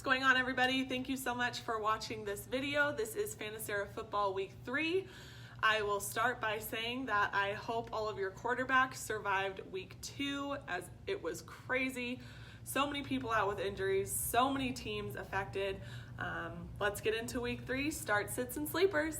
What's going on, everybody? Thank you so much for watching this video. This is Fantasera Football Week 3. I will start by saying that I hope all of your quarterbacks survived Week 2 as it was crazy. So many people out with injuries, so many teams affected. Let's get into Week 3, start sits and sleepers.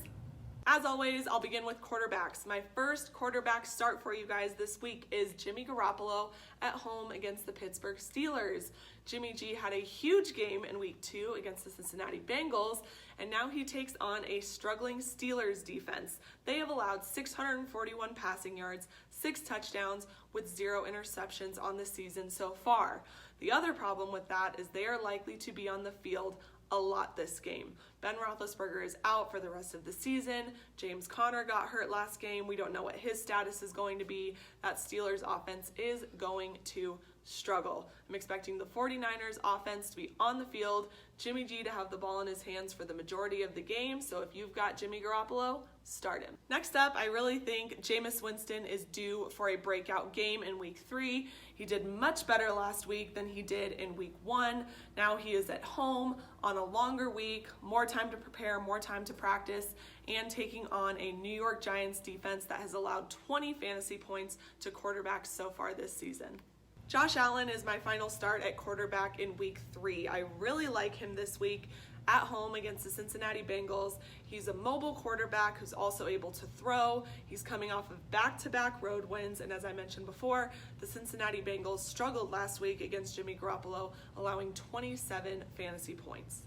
As always, I'll begin with quarterbacks. My first quarterback start for you guys this week is Jimmy Garoppolo at home against the Pittsburgh Steelers. Jimmy G had a huge game in Week 2 against the Cincinnati Bengals, and now he takes on a struggling Steelers defense. They have allowed 641 passing yards, 6 touchdowns, with 0 interceptions on the season so far. The other problem with that is they are likely to be on the field a lot this game. Ben Roethlisberger is out for the rest of the season. James Conner got hurt last game. We don't know what his status is going to be. That Steelers offense is going to struggle. I'm expecting the 49ers offense to be on the field, Jimmy G to have the ball in his hands for the majority of the game. So if you've got Jimmy Garoppolo, start him. Next up, I really think Jameis Winston is due for a breakout game in Week 3. He did much better last week than he did in Week 1. Now he is at home on a longer week, more time to prepare, more time to practice, and taking on a New York Giants defense that has allowed 20 fantasy points to quarterbacks so far this season. Josh Allen is my final start at quarterback in Week 3. I really like him this week at home against the Cincinnati Bengals. He's a mobile quarterback who's also able to throw. He's coming off of back-to-back road wins, and as I mentioned before, the Cincinnati Bengals struggled last week against Jimmy Garoppolo, allowing 27 fantasy points.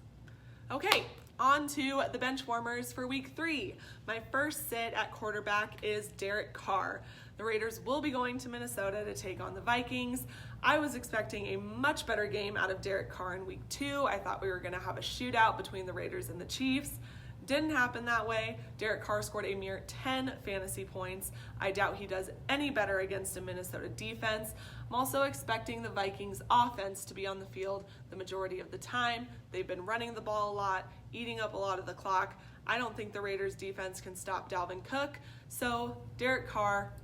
Okay, on to the bench warmers for Week 3. My first sit at quarterback is Derek Carr. The Raiders will be going to Minnesota to take on the Vikings. I was expecting a much better game out of Derek Carr in Week 2. I thought we were going to have a shootout between the Raiders and the Chiefs. Didn't happen that way. Derek Carr scored a mere 10 fantasy points. I doubt he does any better against a Minnesota defense. I'm also expecting the Vikings offense to be on the field the majority of the time. They've been running the ball a lot, eating up a lot of the clock. I don't think the Raiders defense can stop Dalvin Cook, so Derek Carr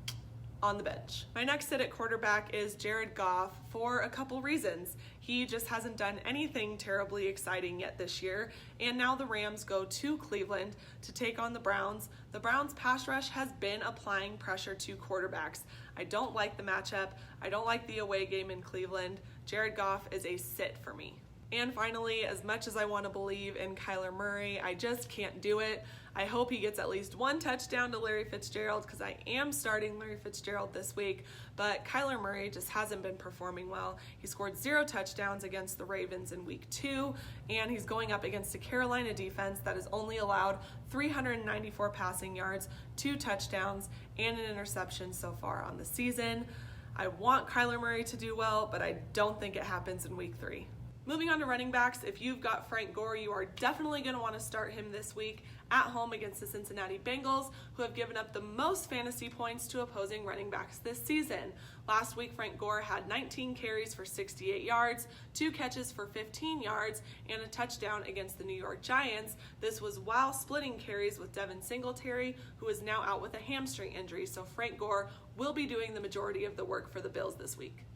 on the bench. My next sit at quarterback is Jared Goff for a couple reasons. He just hasn't done anything terribly exciting yet this year, and now the Rams go to Cleveland to take on the Browns. The Browns pass rush has been applying pressure to quarterbacks. I don't like the matchup. I don't like the away game in Cleveland. Jared Goff is a sit for me. And finally, as much as I want to believe in Kyler Murray, I just can't do it. I hope he gets at least one touchdown to Larry Fitzgerald because I am starting Larry Fitzgerald this week, but Kyler Murray just hasn't been performing well. He scored 0 touchdowns against the Ravens in Week 2, and he's going up against a Carolina defense that has only allowed 394 passing yards, 2 touchdowns, and an interception so far on the season. I want Kyler Murray to do well, but I don't think it happens in Week 3. Moving on to running backs, if you've got Frank Gore, you are definitely going to want to start him this week at home against the Cincinnati Bengals, who have given up the most fantasy points to opposing running backs this season. Last week, Frank Gore had 19 carries for 68 yards, 2 catches for 15 yards, and a touchdown against the New York Giants. This was while splitting carries with Devin Singletary, who is now out with a hamstring injury, so Frank Gore will be doing the majority of the work for the Bills this week.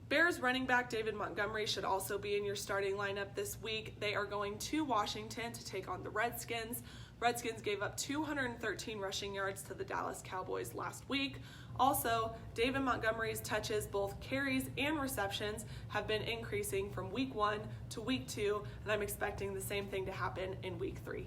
Bears running back David Montgomery should also be in your starting lineup this week. They are going to Washington to take on the Redskins. Redskins gave up 213 rushing yards to the Dallas Cowboys last week. Also, David Montgomery's touches, both carries and receptions, have been increasing from Week 1 to Week 2, and I'm expecting the same thing to happen in Week 3.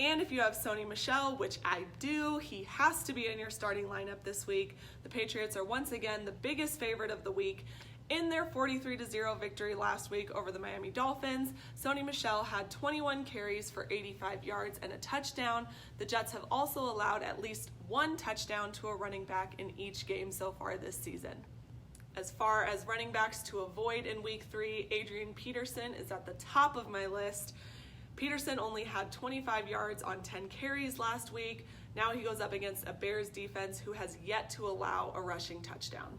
And if you have Sony Michel, which I do, he has to be in your starting lineup this week. The Patriots are once again the biggest favorite of the week. In their 43-0 victory last week over the Miami Dolphins, Sony Michel had 21 carries for 85 yards and a touchdown. The Jets have also allowed at least 1 touchdown to a running back in each game so far this season. As far as running backs to avoid in Week 3, Adrian Peterson is at the top of my list. Peterson only had 25 yards on 10 carries last week. Now he goes up against a Bears defense who has yet to allow a rushing touchdown.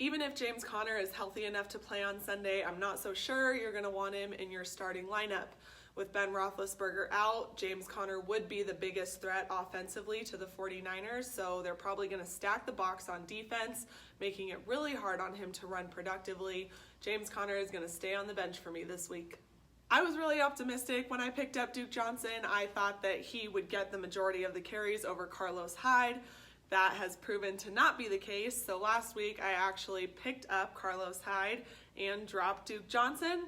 Even if James Conner is healthy enough to play on Sunday, I'm not so sure you're going to want him in your starting lineup. With Ben Roethlisberger out, James Conner would be the biggest threat offensively to the 49ers, so they're probably going to stack the box on defense, making it really hard on him to run productively. James Conner is going to stay on the bench for me this week. I was really optimistic when I picked up Duke Johnson. I thought that he would get the majority of the carries over Carlos Hyde. That has proven to not be the case. So last week I actually picked up Carlos Hyde and dropped Duke Johnson.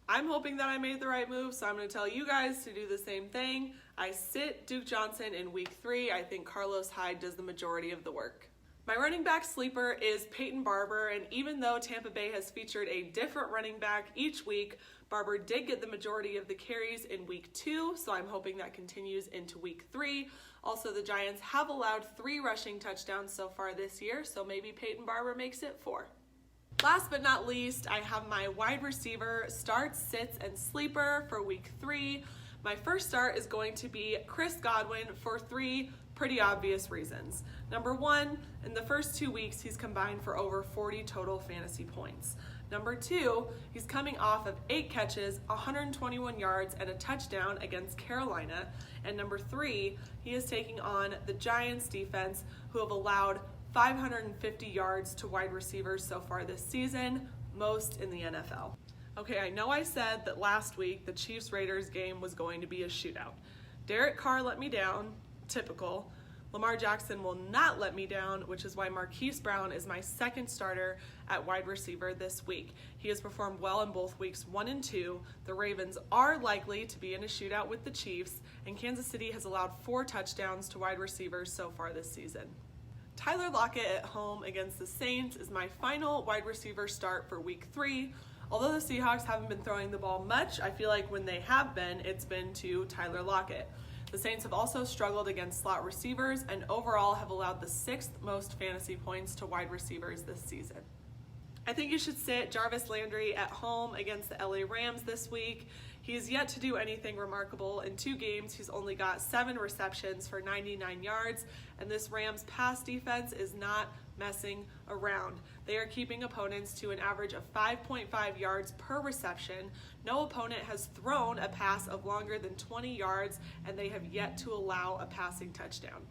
I'm hoping that I made the right move, so I'm going to tell you guys to do the same thing. I sit Duke Johnson in week 3. I think Carlos Hyde does the majority of the work. My running back sleeper is Peyton Barber, and even though Tampa Bay has featured a different running back each week, Barber did get the majority of the carries in week 2, so I'm hoping that continues into week 3. Also, the Giants have allowed 3 rushing touchdowns so far this year, so maybe Peyton Barber makes it 4. Last but not least, I have my wide receiver start, sits, and sleeper for week 3. My first start is going to be Chris Godwin for 3 pretty obvious reasons. Number 1, in the first 2 weeks, he's combined for over 40 total fantasy points. Number 2, he's coming off of 8 catches, 121 yards, and a touchdown against Carolina. And number 3, he is taking on the Giants defense, who have allowed 550 yards to wide receivers so far this season, most in the NFL. Okay, I know I said that last week the Chiefs-Raiders game was going to be a shootout. Derek Carr let me down, typical. Lamar Jackson will not let me down, which is why Marquise Brown is my second starter at wide receiver this week. He has performed well in both weeks 1 and 2. The Ravens are likely to be in a shootout with the Chiefs, and Kansas City has allowed 4 touchdowns to wide receivers so far this season. Tyler Lockett at home against the Saints is my final wide receiver start for week 3. Although the Seahawks haven't been throwing the ball much, I feel like when they have been, it's been to Tyler Lockett. The Saints have also struggled against slot receivers and overall have allowed the 6th most fantasy points to wide receivers this season. I think you should sit Jarvis Landry at home against the LA Rams this week. He has yet to do anything remarkable. In 2 games, he's only got 7 receptions for 99 yards, and this Rams pass defense is not messing around. They are keeping opponents to an average of 5.5 yards per reception. No opponent has thrown a pass of longer than 20 yards, and they have yet to allow a passing touchdown.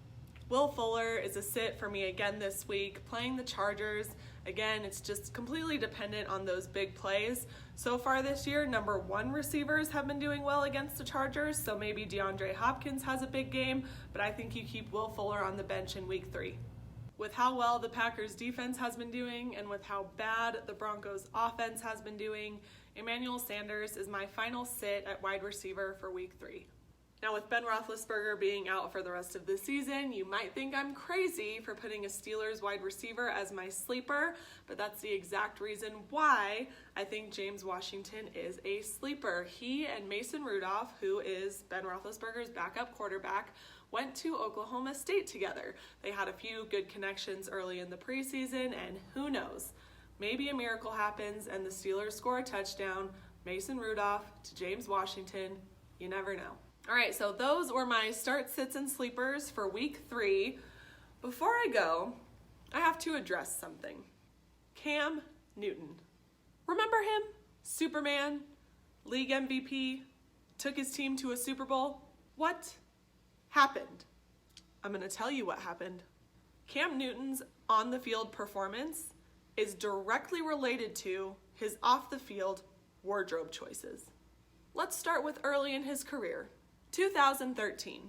Will Fuller is a sit for me again this week, playing the Chargers. Again, it's just completely dependent on those big plays. So far this year, number 1 receivers have been doing well against the Chargers, so maybe DeAndre Hopkins has a big game, but I think you keep Will Fuller on the bench in week 3. With how well the Packers defense has been doing and with how bad the Broncos offense has been doing, Emmanuel Sanders is my final sit at wide receiver for week 3. Now, with Ben Roethlisberger being out for the rest of the season, you might think I'm crazy for putting a Steelers wide receiver as my sleeper, but that's the exact reason why I think James Washington is a sleeper. He and Mason Rudolph, who is Ben Roethlisberger's backup quarterback, went to Oklahoma State together. They had a few good connections early in the preseason, and who knows? Maybe a miracle happens and the Steelers score a touchdown. Mason Rudolph to James Washington. You never know. All right, so those were my start, sits, and sleepers for week 3. Before I go, I have to address something. Cam Newton. Remember him? Superman, league MVP, took his team to a Super Bowl. What happened? I'm going to tell you what happened. Cam Newton's on-the-field performance is directly related to his off-the-field wardrobe choices. Let's start with early in his career. 2013.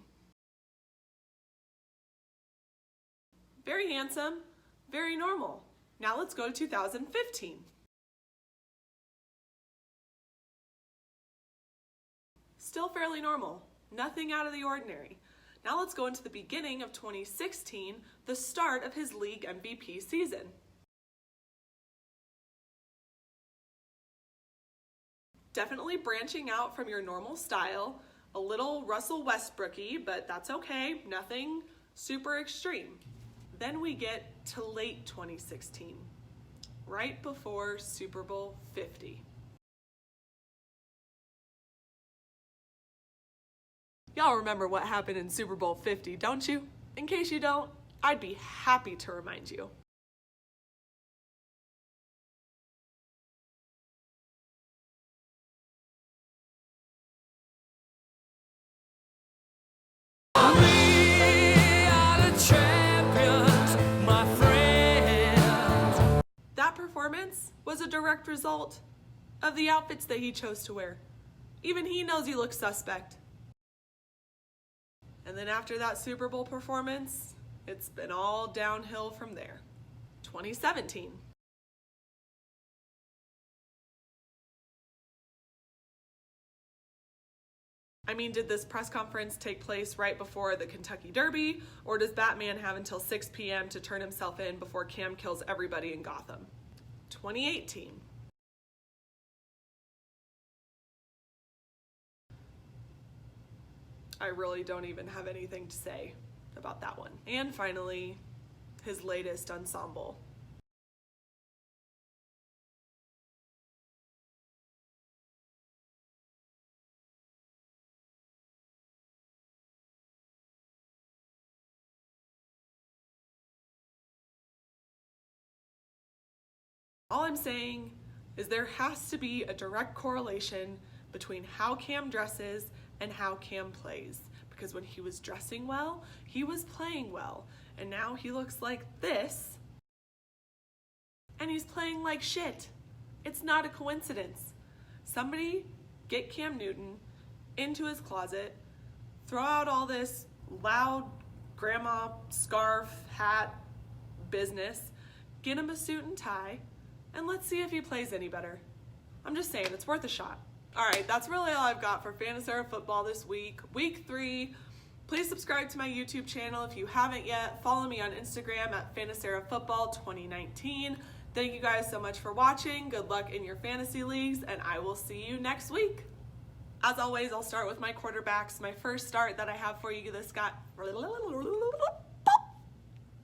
Very handsome, very normal. Now let's go to 2015. Still fairly normal, nothing out of the ordinary. Now let's go into the beginning of 2016, the start of his league MVP season. Definitely branching out from your normal style, a little Russell Westbrook-y, but that's okay, nothing super extreme. Then we get to late 2016, right before Super Bowl 50. Y'all remember what happened in Super Bowl 50, don't you? In case you don't, I'd be happy to remind you. That performance was a direct result of the outfits that he chose to wear. Even he knows he looks suspect. And then after that Super Bowl performance, it's been all downhill from there. 2017. I mean, did this press conference take place right before the Kentucky Derby, or does Batman have until 6 p.m. to turn himself in before Cam kills everybody in Gotham? 2018. I really don't even have anything to say about that one. And finally, his latest ensemble. All I'm saying is there has to be a direct correlation between how Cam dresses and how Cam plays. Because when he was dressing well, he was playing well. And now he looks like this, and he's playing like shit. It's not a coincidence. Somebody get Cam Newton into his closet, throw out all this loud grandma scarf, hat business, get him a suit and tie, and let's see if he plays any better. I'm just saying, it's worth a shot. All right, that's really all I've got for Fantasera Football this week, week 3. Please subscribe to my YouTube channel if you haven't yet. Follow me on Instagram at Fantasera Football 2019. Thank you guys so much for watching. Good luck in your fantasy leagues, and I will see you next week. As always, I'll start with my quarterbacks. My first start that I have for you this guy.